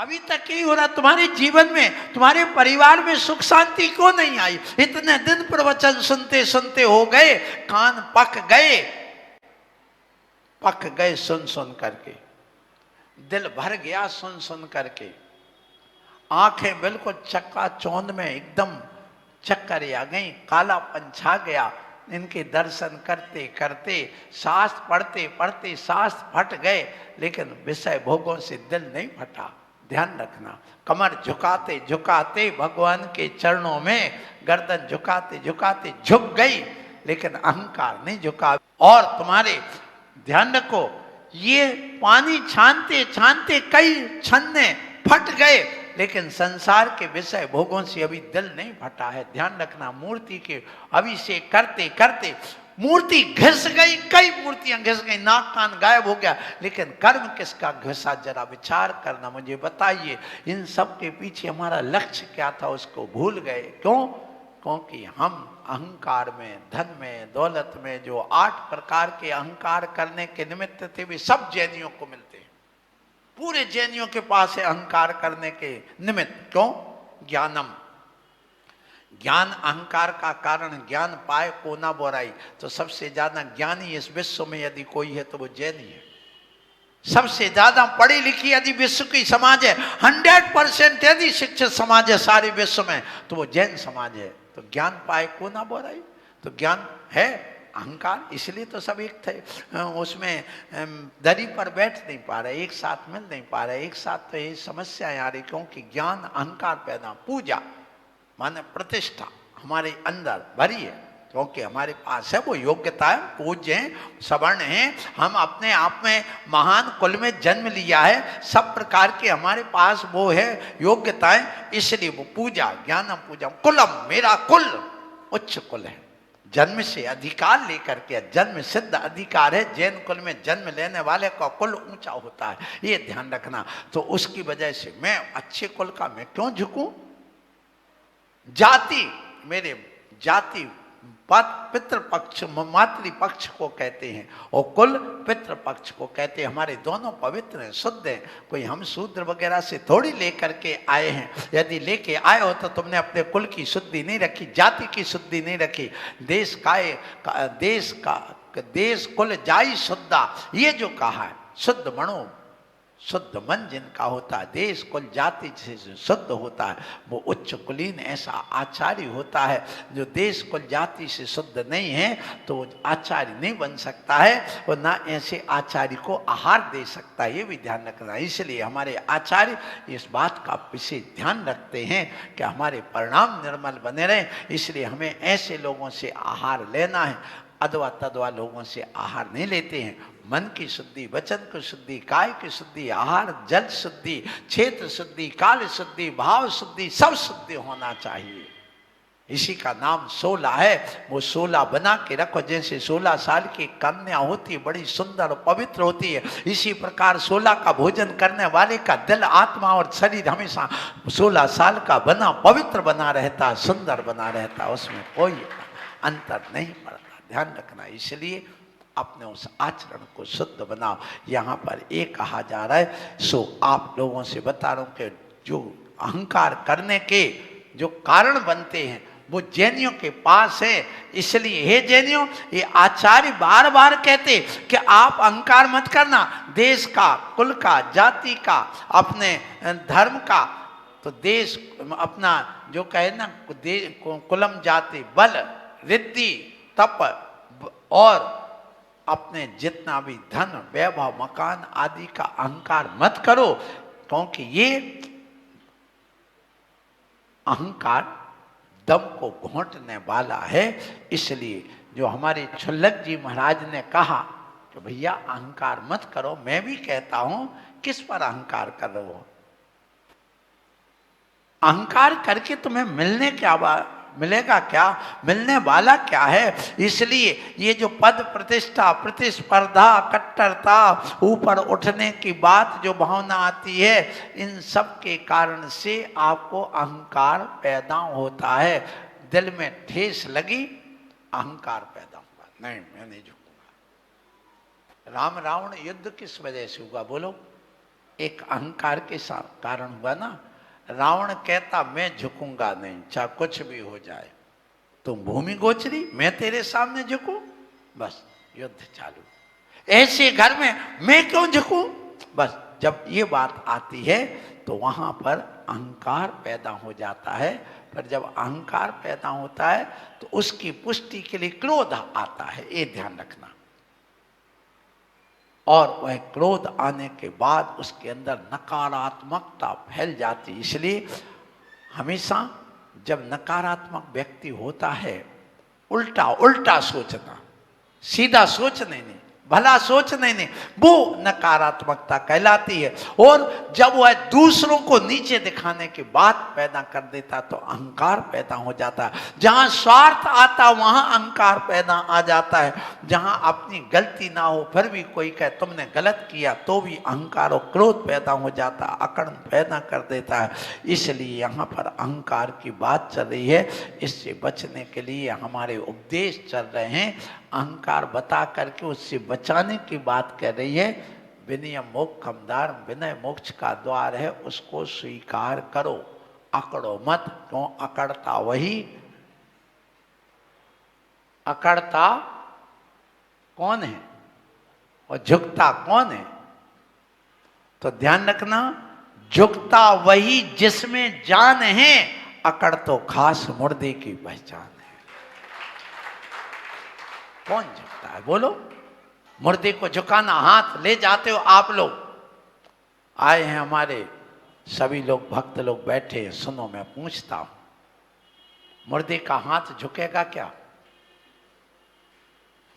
अभी तक यही हो रहा। तुम्हारे जीवन में, तुम्हारे परिवार में सुख शांति क्यों नहीं आई? इतने दिन प्रवचन सुनते सुनते हो गए, कान पक गए सुन सुन करके, दिल भर गया सुन सुन करके, आंखें बिल्कुल चक्काचौंध में एकदम चक्कर आ गई, कालापन छा गया। इनके दर्शन करते करते, शास्त्र पढ़ते पढ़ते शास्त्र फट गए, लेकिन विषय भोगों से दिल नहीं फटा। ध्यान रखना, कमर झुकाते झुकाते भगवान के चरणों में गर्दन झुकाते झुकाते झुक गई, लेकिन अहंकार नहीं झुका। और तुम्हारे ध्यान रखो, ये पानी छानते छानते कई छन्ने फट गए, लेकिन संसार के विषय भोगों से अभी दिल नहीं फटा है। ध्यान रखना, मूर्ति के अभिषेक करते करते मूर्ति घिस गई, कई मूर्तियां घिस गई, नाक कान गायब हो गया, लेकिन कर्म किसका घिसा? जरा विचार करना, मुझे बताइए। इन सब के पीछे हमारा लक्ष्य क्या था, उसको भूल गए। क्यों? क्योंकि हम अहंकार में, धन में, दौलत में जो 8 प्रकार के अहंकार करने के निमित्त थे, वे सब जैनियों को मिलते हैं। पूरे जैनियों के पास है अहंकार करने के निमित्त। क्यों? ज्ञानम, ज्ञान अहंकार का कारण। ज्ञान पाए को ना बोराई। तो सबसे ज्यादा ज्ञानी इस विश्व में यदि कोई है तो वो जैनी है। सबसे ज्यादा पढ़ी लिखी यदि विश्व की समाज है, 100% यदि शिक्षित समाज है सारे विश्व में, तो वो जैन समाज है। तो ज्ञान पाए को ना बोराई, तो ज्ञान है अहंकार, इसलिए तो सब एक थे। उसमें दरी पर बैठ नहीं पा रहे, एक साथ मिल नहीं पा रहे, एक साथ तो ये समस्याएं आ रही, क्योंकि ज्ञान अहंकार पैदा। पूजा माने प्रतिष्ठा हमारे अंदर भरी है, क्योंकि हमारे पास है वो योग्यता है, पूज्य हैं, सवर्ण हैं, हम अपने आप में महान कुल में जन्म लिया है, सब प्रकार के हमारे पास वो है योग्यताएं, इसलिए वो पूजा, ज्ञानम पूजा। कुलम, मेरा कुल उच्च कुल है, जन्म से अधिकार लेकर के, जन्म सिद्ध अधिकार है। जैन कुल में जन्म लेने वाले का कुल ऊंचा होता है, ये ध्यान रखना। तो उसकी वजह से मैं अच्छे कुल का मैं क्यों झुकूं? जाति, मेरे जाति पितृपक्ष मातृपक्ष को कहते हैं, और कुल पितृपक्ष को कहते हैं। हमारे दोनों पवित्र हैं, शुद्ध हैं। कोई हम शूद्र वगैरह से थोड़ी लेकर के आए हैं। यदि लेके आए हो तो तुमने अपने कुल की शुद्धि नहीं रखी, जाति की शुद्धि नहीं रखी। देश कुल जाई शुद्धा, ये जो कहा है, शुद्ध मनो, शुद्ध मन जिनका होता है, देश कुल जाति से शुद्ध होता है, वो उच्च कुलीन ऐसा आचार्य होता है। जो देश कुल जाति से शुद्ध नहीं है तो वो आचार्य नहीं बन सकता है, और ना ऐसे आचार्य को आहार दे सकता है, ये भी ध्यान रखना। इसलिए हमारे आचार्य इस बात का विशेष ध्यान रखते हैं कि हमारे परिणाम निर्मल बने रहें। इसलिए हमें ऐसे लोगों से आहार लेना है, अदवा तदवा लोगों से आहार नहीं लेते हैं। मन की शुद्धि, वचन की शुद्धि, काय की शुद्धि, आहार जल शुद्धि, क्षेत्र शुद्धि, काल शुद्धि, भाव शुद्धि, सब शुद्धि होना चाहिए। इसी का नाम 16 है। वो 16 बना के रखो। जैसे 16 साल की कन्या होती है, बड़ी सुंदर और पवित्र होती है, इसी प्रकार 16 का भोजन करने वाले का दिल, आत्मा और शरीर हमेशा 16 साल का बना पवित्र बना रहता, सुंदर बना रहता, उसमें कोई अंतर नहीं पड़ता। ध्यान रखना। इसलिए अपने उस आचरण को शुद्ध बनाओ। यहाँ पर एक कहा जा रहा है, सो आप लोगों से बता रहा हूं कि जो अहंकार करने के जो कारण बनते हैं वो जैनियों के पास है। इसलिए हे जैनियों, ये आचार्य बार बार कहते कि आप अहंकार मत करना, देश का, कुल का, जाति का, अपने धर्म का। तो देश अपना जो कहे ना, कुलम जाति, बल, रिद्धि, तप और अपने जितना भी धन, वैभव, मकान आदि का अहंकार मत करो, क्योंकि ये अहंकार दम को घोंटने वाला है। इसलिए जो हमारे छुल्लक जी महाराज ने कहा कि भैया अहंकार मत करो, मैं भी कहता हूं, किस पर अहंकार कर रहे हो? अहंकार करके तुम्हें मिलेगा क्या? मिलने वाला क्या है? इसलिए ये जो पद प्रतिष्ठा, प्रतिस्पर्धा, कट्टरता, ऊपर उठने की बात जो भावना आती है, इन सब के कारण से आपको अहंकार पैदा होता है। दिल में ठेस लगी, अहंकार पैदा हुआ, नहीं मैं नहीं झुकूंगा। राम रावण युद्ध किस वजह से हुआ बोलो? एक अहंकार के कारण हुआ ना। रावण कहता मैं झुकूंगा नहीं, चाहे कुछ भी हो जाए, तुम भूमि गोचरी, मैं तेरे सामने झुकूं, बस युद्ध चालू। ऐसे घर में मैं क्यों झुकूं? बस जब ये बात आती है तो वहां पर अहंकार पैदा हो जाता है। पर जब अहंकार पैदा होता है तो उसकी पुष्टि के लिए क्रोध आता है, ये ध्यान रखना। और वह क्रोध आने के बाद उसके अंदर नकारात्मकता फैल जाती। इसलिए हमेशा जब नकारात्मक व्यक्ति होता है, उल्टा उल्टा सोचना, सीधा सोचने नहीं, भला सोचने नहीं, वो नकारात्मकता कहलाती है। और जब वह दूसरों को नीचे दिखाने की बात पैदा कर देता तो अहंकार पैदा हो जाता है। जहां स्वार्थ आता वहां अहंकार पैदा आ जाता है। जहां अपनी गलती ना हो फिर भी कोई कहे तुमने गलत किया तो भी अहंकार और क्रोध पैदा हो जाता है, अकड़ पैदा कर देता है। इसलिए यहाँ पर अहंकार की बात चल रही है। इससे बचने के लिए हमारे उपदेश चल रहे हैं। अहंकार बता करके उससे बचाने की बात कर रही है। विनय मोक्षम द्वार, विनय मोक्ष का द्वार है, उसको स्वीकार करो, अकड़ो मत। क्यों? अकड़ता वही, अकड़ता कौन है और झुकता कौन है? तो ध्यान रखना, झुकता वही जिसमें जान है, अकड़ तो खास मुर्दे की पहचान है। कौन झुकता है बोलो? मुर्दे को झुकाना, हाथ ले जाते हो आप लोग। आए हैं हमारे सभी लोग, भक्त लोग बैठे हैं, सुनो मैं पूछता हूं, मुर्दे का हाथ झुकेगा क्या?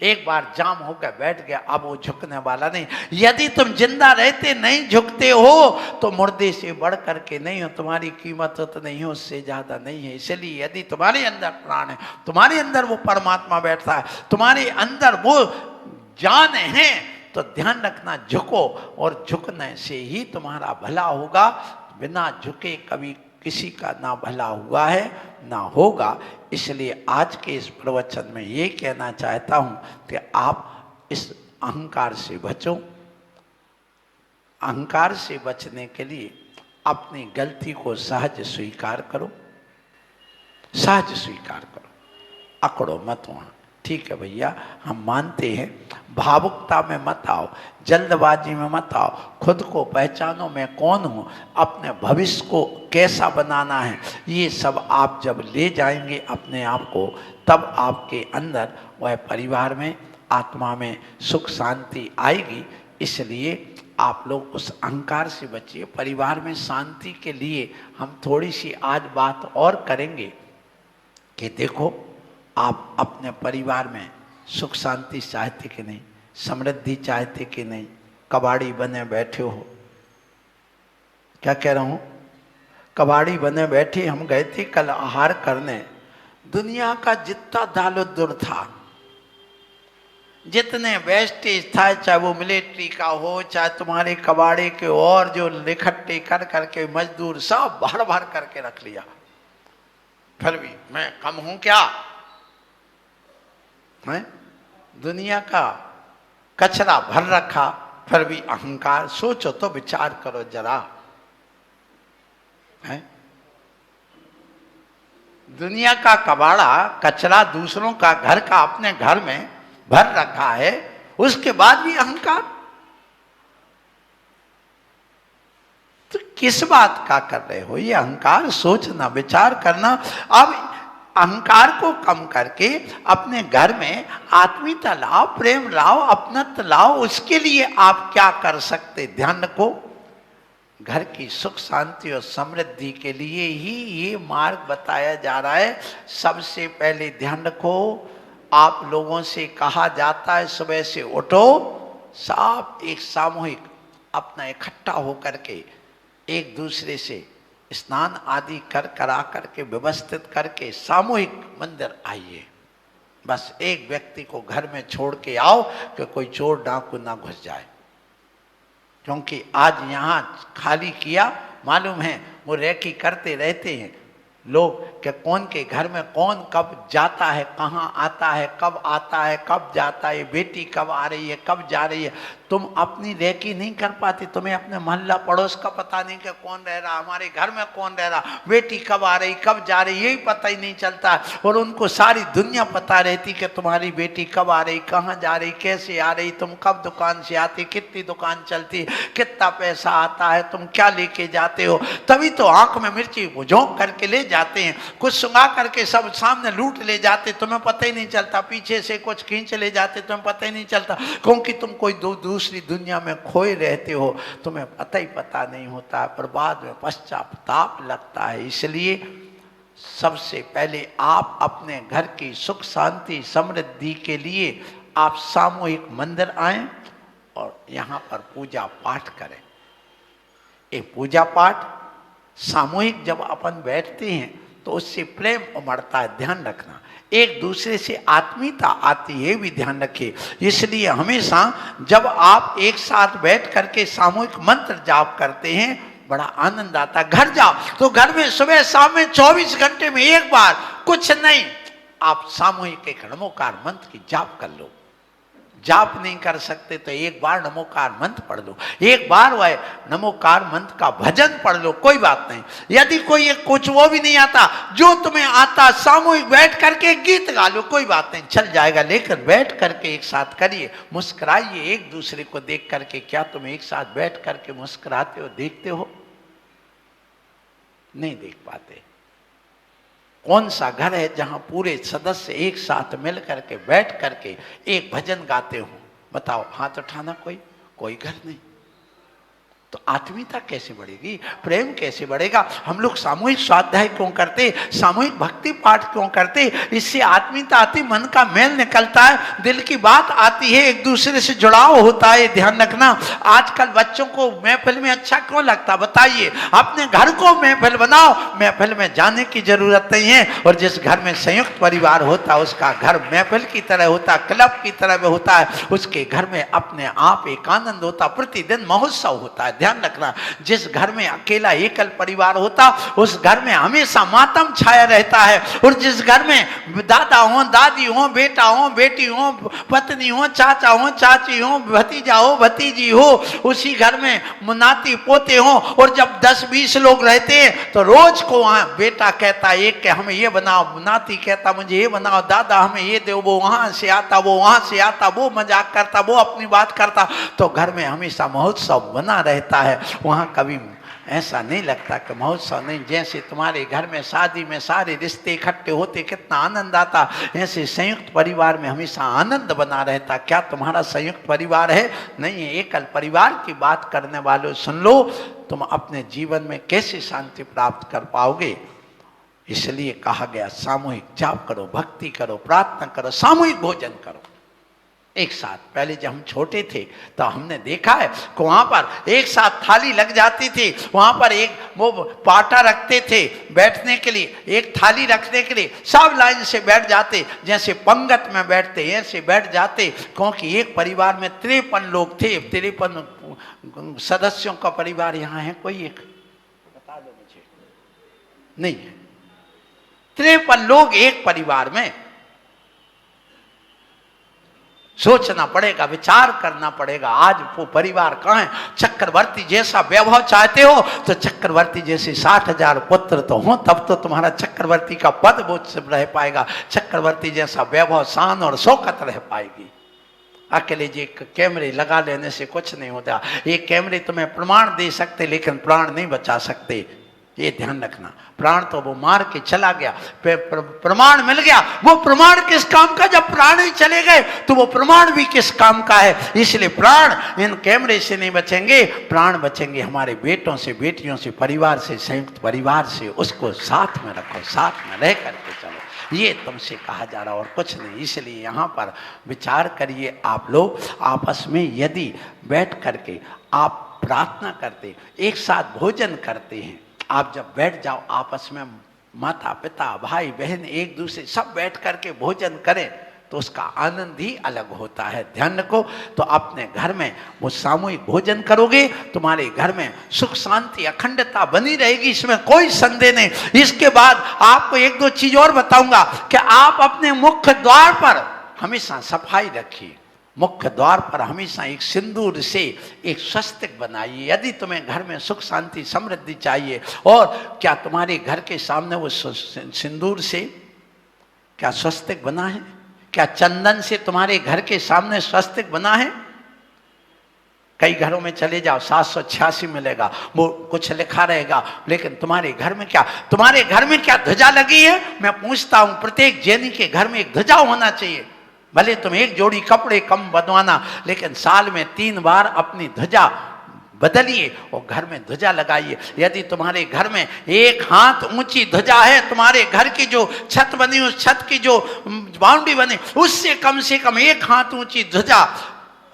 एक बार जाम होकर बैठ गया, अब वो झुकने वाला नहीं। यदि तुम जिंदा रहते नहीं झुकते हो तो मुर्दे से बढ़ करके नहीं हो, तुम्हारी कीमत तो नहीं है, उससे ज्यादा नहीं है। इसलिए यदि तुम्हारे अंदर प्राण है, तुम्हारे अंदर वो परमात्मा बैठता है, तुम्हारे अंदर वो जान है, तो ध्यान रखना झुको, और झुकने से ही तुम्हारा भला होगा। बिना झुके कभी किसी का ना भला हुआ है ना होगा। इसलिए आज के इस प्रवचन में ये कहना चाहता हूं कि आप इस अहंकार से बचो। अहंकार से बचने के लिए अपनी गलती को सहज स्वीकार करो, सहज स्वीकार करो, अकड़ो मत वहां। ठीक है भैया, हम मानते हैं, भावुकता में मत आओ, जल्दबाजी में मत आओ, खुद को पहचानो मैं कौन हूँ, अपने भविष्य को कैसा बनाना है, ये सब आप जब ले जाएंगे अपने आप को, तब आपके अंदर वह परिवार में, आत्मा में सुख शांति आएगी। इसलिए आप लोग उस अहंकार से बचिए। परिवार में शांति के लिए हम थोड़ी सी आज बात और करेंगे कि देखो, आप अपने परिवार में सुख शांति चाहते कि नहीं, समृद्धि चाहते कि नहीं? कबाड़ी बने बैठे हो, क्या कह रहा हूं, कबाड़ी बने बैठे। हम गए थे कल आहार करने, दुनिया का जितना दालुद्दुर था, जितने वेस्टेज था, चाहे वो मिलिट्री का हो, चाहे तुम्हारे कबाड़े के, और जो इकट्ठे कर करके मजदूर सब भर भर करके रख लिया। फिर भी मैं कम हूं क्या? है दुनिया का कचरा भर रखा, फिर भी अहंकार। सोचो तो, विचार करो जरा, है दुनिया का कबाड़ा कचरा दूसरों का घर का अपने घर में भर रखा है, उसके बाद भी अहंकार। तो किस बात का कर रहे हो ये अहंकार? सोचना, विचार करना। अब अहंकार को कम करके अपने घर में आत्मीयता लाओ, प्रेम लाओ, अपनत्व लाओ। उसके लिए आप क्या कर सकते? ध्यान रखो, घर की सुख शांति और समृद्धि के लिए ही ये मार्ग बताया जा रहा है। सबसे पहले ध्यान रखो, आप लोगों से कहा जाता है सुबह से उठो, सब एक सामूहिक अपना इकट्ठा होकर के एक दूसरे से स्नान आदि करा करके व्यवस्थित करके सामूहिक मंदिर आइए। बस एक व्यक्ति को घर में छोड़ के आओ कि कोई चोर डाकू ना घुस जाए। क्योंकि आज यहाँ खाली किया, मालूम है वो रेकी करते रहते हैं, लोग कि कौन के घर में कौन कब जाता है, कहाँ आता है, कब आता है, कब जाता है, बेटी कब आ रही है, कब जा रही है। तुम अपनी रेकी नहीं कर पाती, तुम्हें अपने मोहल्ला पड़ोस का पता नहीं कि कौन रह रहा, हमारे घर में कौन रह रहा, बेटी कब आ रही, कब जा रही, यही पता ही नहीं चलता। और उनको सारी दुनिया पता रहती कि तुम्हारी बेटी कब आ रही, कहाँ जा रही, कैसे आ रही, तुम कब दुकान से आती, कितनी दुकान चलती, कितना पैसा आता है, तुम क्या लेके जाते हो। तभी तो आंख में मिर्ची झोंक करके ले जाते हैं, कुछ सुंघा करके सब सामने लूट ले जाते, तुम्हें पता ही नहीं चलता, पीछे से कुछ खींच ले जाते, तुम्हें पता ही नहीं चलता, क्योंकि तुम कोई दूसरी दुनिया में खोए रहते हो, तुम्हें पता नहीं होता, पर बाद में पश्चाताप लगता है। इसलिए सबसे पहले आप अपने घर की सुख शांति समृद्धि के लिए आप सामूहिक मंदिर आएं और यहाँ पर पूजा पाठ करें। एक पूजा पाठ सामूहिक जब अपन बैठते हैं तो उससे प्रेम उमड़ता है, ध्यान रखना। एक दूसरे से आत्मीयता आती है, भी ध्यान रखिए। इसलिए हमेशा जब आप एक साथ बैठ करके सामूहिक मंत्र जाप करते हैं बड़ा आनंद आता। घर जाओ तो घर में सुबह शाम में 24 घंटे में एक बार, कुछ नहीं, आप सामूहिक एक नमोकार मंत्र की जाप कर लो। जाप नहीं कर सकते तो एक बार नमोकार मंत्र पढ़ लो, एक बार वह नमोकार मंत्र का भजन पढ़ लो, कोई बात नहीं। यदि कोई कुछ वो भी नहीं आता, जो तुम्हें आता सामूहिक बैठ करके गीत गा लो, कोई बात नहीं, चल जाएगा। लेकिन बैठ करके एक साथ करिए, मुस्कुराइए एक दूसरे को देख करके। क्या तुम एक साथ बैठ करके मुस्कुराते हो, देखते हो? नहीं देख पाते। कौन सा घर है जहां पूरे सदस्य एक साथ मिल करके बैठ करके एक भजन गाते हो? बताओ, हाथ उठाना कोई घर नहीं। तो आत्मीयता कैसे बढ़ेगी, प्रेम कैसे बढ़ेगा? हम लोग सामूहिक स्वाध्याय क्यों करते, सामूहिक भक्ति पाठ क्यों करते? इससे आत्मीयता आती, मन का मेल निकलता है, दिल की बात आती है, एक दूसरे से जुड़ाव होता है। ध्यान रखना, आजकल बच्चों को महफिल में अच्छा क्यों लगता, बताइए? अपने घर को महफिल बनाओ, महफिल में जाने की जरूरत नहीं है। और जिस घर में संयुक्त परिवार होता है उसका घर महफिल की तरह होता, क्लब की तरह होता है, उसके घर में अपने आप एक आनंद होता, प्रतिदिन महोत्सव होता है। ध्यान रखना, जिस घर में अकेला एकल परिवार होता उस घर में हमेशा मातम छाया रहता है। और जिस घर में दादा हो, दादी हो, बेटा हो, बेटी हो, पत्नी हो, चाचा हो, चाची हो, भतीजा हो, भतीजी हो, उसी घर में नाती पोते हो। और जब 10-20 लोग रहते हैं तो रोज को वहां बेटा कहता एक के हमें ये बनाओ, नाती कहता मुझे ये बनाओ, दादा हमें ये दो, वो वहां से आता, वो वहां से आता, वो मजाक करता, वो अपनी बात करता। तो घर में हमेशा महोत्सव बना रहता है। वहां कभी ऐसा नहीं लगता कि महोत्सव नहीं। जैसे तुम्हारे घर में शादी में सारे रिश्ते इकट्ठे होते कितना आनंद आता, ऐसे संयुक्त परिवार में हमेशा आनंद बना रहता। क्या तुम्हारा संयुक्त परिवार है? नहीं है। एकल परिवार की बात करने वालों सुन लो, तुम अपने जीवन में कैसे शांति प्राप्त कर पाओगे? इसलिए कहा गया सामूहिक जाप करो, भक्ति करो, प्रार्थना करो, सामूहिक भोजन करो एक साथ। पहले जब हम छोटे थे तो हमने देखा है कि वहां पर एक साथ थाली लग जाती थी, वहां पर एक वो पाटा रखते थे बैठने के लिए, एक थाली रखने के लिए, सब लाइन से बैठ जाते, जैसे पंगत में बैठते ऐसे बैठ जाते। क्योंकि एक परिवार में 53 लोग थे, 53 सदस्यों का परिवार। यहाँ है कोई एक? बता दो मुझे। नहीं है। 53 लोग एक परिवार में। सोचना पड़ेगा, विचार करना पड़ेगा। आज वो परिवार कहाँ है? चक्रवर्ती जैसा वैभव चाहते हो तो चक्रवर्ती जैसे 60,000 पुत्र तो हो, तब तो तुम्हारा चक्रवर्ती का पद वो रह पाएगा, चक्रवर्ती जैसा वैभव शान और शौकत रह पाएगी। अकेले जी कैमरे लगा लेने से कुछ नहीं होता। ये कैमरे तुम्हें प्रमाण दे सकते लेकिन प्राण नहीं बचा सकते, ये ध्यान रखना। प्राण तो वो मार के चला गया, प्रमाण मिल गया। वो प्रमाण किस काम का? जब प्राण ही चले गए तो वो प्रमाण भी किस काम का है? इसलिए प्राण इन कैमरे से नहीं बचेंगे, प्राण बचेंगे हमारे बेटों से, बेटियों से, परिवार से, संयुक्त परिवार से। उसको साथ में रखो, साथ में रह करके चलो, ये तुमसे कहा जा रहा और कुछ नहीं। इसलिए यहाँ पर विचार करिए आप लोग आपस में, यदि बैठ करके आप प्रार्थना करते, एक साथ भोजन करते हैं, आप जब बैठ जाओ आपस में, माता पिता भाई बहन एक दूसरे सब बैठ करके भोजन करें, तो उसका आनंद ही अलग होता है। ध्यान रखो। तो अपने घर में वो सामूहिक भोजन करोगे, तुम्हारे घर में सुख शांति अखंडता बनी रहेगी, इसमें कोई संदेह नहीं। इसके बाद आपको एक दो चीज और बताऊंगा कि आप अपने मुख्य द्वार पर हमेशा सफाई रखिए। मुख्य द्वार पर हमेशा एक सिंदूर से एक स्वस्तिक बनाइए। यदि तुम्हें घर में सुख शांति समृद्धि चाहिए, और क्या तुम्हारे घर के सामने वो सिंदूर से क्या स्वस्तिक बना है? क्या चंदन से तुम्हारे घर के सामने स्वस्तिक बना है? कई घरों में चले जाओ 786 मिलेगा, वो कुछ लिखा रहेगा, लेकिन तुम्हारे घर में क्या, तुम्हारे घर में क्या ध्वजा लगी है? मैं पूछता हूं, प्रत्येक जैनी के घर में एक ध्वजा होना चाहिए। भले तुम एक जोड़ी कपड़े कम बनवाना, लेकिन साल में 3 बार अपनी ध्वजा बदलिए और घर में ध्वजा लगाइए। यदि तुम्हारे घर में 1 हाथ ऊंची ध्वजा है, तुम्हारे घर की जो छत बनी, उस छत की जो बाउंड्री बनी, उससे कम से कम 1 हाथ ऊंची ध्वजा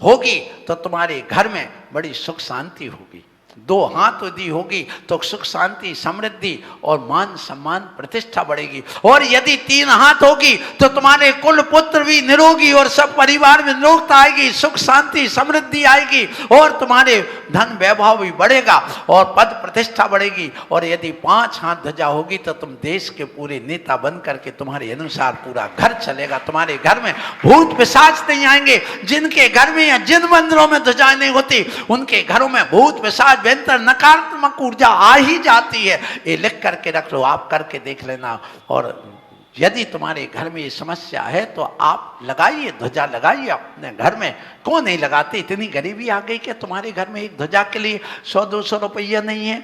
होगी, तो तुम्हारे घर में बड़ी सुख शांति होगी। 2 हाथ दी होगी तो सुख शांति समृद्धि और मान सम्मान प्रतिष्ठा बढ़ेगी। और यदि 3 हाथ होगी तो तुम्हारे कुल पुत्र भी निरोगी और सब परिवार में निरोगता आएगी, सुख शांति समृद्धि आएगी, और तुम्हारे धन वैभव भी बढ़ेगा और पद प्रतिष्ठा बढ़ेगी। और यदि 5 हाथ ध्वजा होगी तो तुम देश के पूरे नेता बन करके तुम्हारे अनुसार पूरा घर चलेगा। तुम्हारे घर में भूत पिशाच नहीं आएंगे। जिनके घर में या जिन मंदिरों में ध्वजा नहीं होती, उनके घरों में भूत पिशाच नकारात्मक ऊर्जा आ ही जाती है। ये लिख करके रख लो, आप करके देख लेना। और यदि तुम्हारे घर में ये समस्या है तो आप लगाइए, ध्वजा लगाइए अपने घर में। कौन नहीं लगाते? इतनी गरीबी आ गई कि तुम्हारे घर में एक ध्वजा के लिए 100-200 रुपया नहीं है।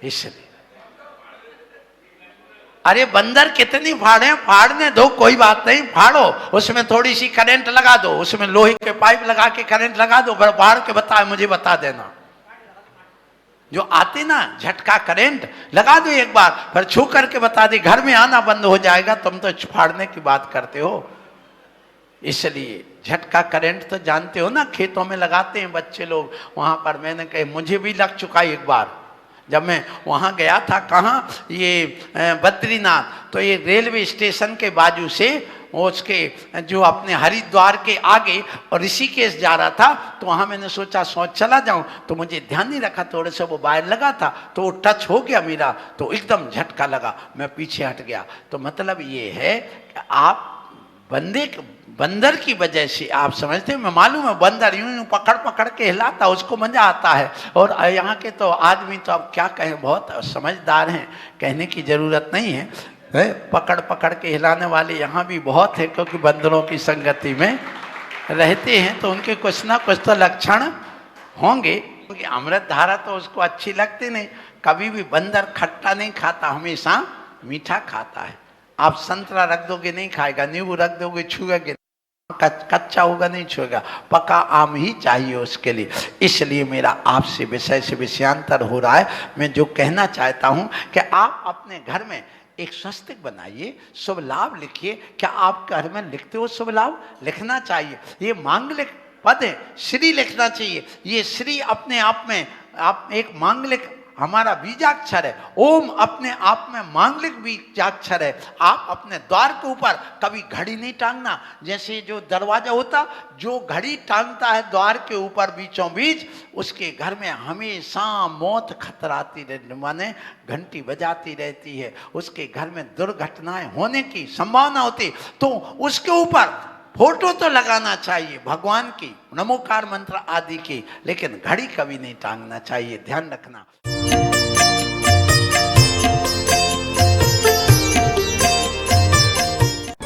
इसलिए अरे बंदर कितनी फाड़े, फाड़ने दो, कोई बात नहीं, फाड़ो, उसमें थोड़ी सी करंट लगा दो, उसमें लोहे के पाइप लगा के करंट लगा दो, फिर फाड़ के मुझे बता देना। जो आते ना झटका करंट लगा दो एक बार, फिर छू करके बता दे, घर में आना बंद हो जाएगा। तुम तो फाड़ने की बात करते हो। इसलिए झटका करंट तो जानते हो ना, खेतों में लगाते हैं बच्चे लोग। वहां पर मैंने कहा, मुझे भी लग चुका एक बार, जब मैं वहाँ गया था, कहाँ, ये बद्रीनाथ। तो ये रेलवे स्टेशन के बाजू से उसके जो अपने हरिद्वार के आगे और ऋषिकेश जा रहा था, तो वहाँ मैंने सोचा सोच चला जाऊँ, तो मुझे ध्यान नहीं रखा, थोड़े से वो वायर लगा था, तो वो टच हो गया मेरा, तो एकदम झटका लगा, मैं पीछे हट गया। तो मतलब ये है कि आप बंदर की वजह से आप समझते हैं, मैं मालूम है बंदर यूं पकड़ पकड़ के हिलाता, उसको मजा आता है। और यहाँ के तो आदमी तो अब क्या कहें, बहुत समझदार हैं, कहने की जरूरत नहीं है। पकड़ पकड़ के हिलाने वाले यहाँ भी बहुत है, क्योंकि बंदरों की संगति में रहते हैं, तो उनके कुछ ना कुछ तो लक्षण होंगे। क्योंकि अमृत धारा तो उसको अच्छी लगती नहीं। कभी भी बंदर खट्टा नहीं खाता, हमेशा मीठा खाता है। आप संतरा रख दोगे नहीं खाएगा, नींबू रख दोगे छुएगा, कच्चा होगा नहीं छुएगा, पका आम ही चाहिए उसके लिए। इसलिए मेरा आपसे विषय से विषयांतर हो रहा है। मैं जो कहना चाहता हूं कि आप अपने घर में एक स्वस्तिक बनाइए, शुभ लाभ लिखिए। क्या आप घर में लिखते हो? शुभ लाभ लिखना चाहिए। ये मांगलिक पद है, श्री लिखना चाहिए। ये श्री अपने आप में आप एक मांगलिक हमारा बीजाक्षर है। ओम अपने आप में मांगलिक बीजाक्षर है। आप अपने द्वार के ऊपर कभी घड़ी नहीं टांगना। जैसे जो दरवाजा होता, जो घड़ी टांगता है द्वार के ऊपर बीचों बीच, उसके घर में हमेशा मौत खतराती रहती, माने घंटी बजाती रहती है, उसके घर में दुर्घटनाएं होने की संभावना होती। तो उसके ऊपर फोटो तो लगाना चाहिए भगवान की, नमोकार मंत्र आदि की, लेकिन घड़ी कभी नहीं टांगना चाहिए। ध्यान रखना।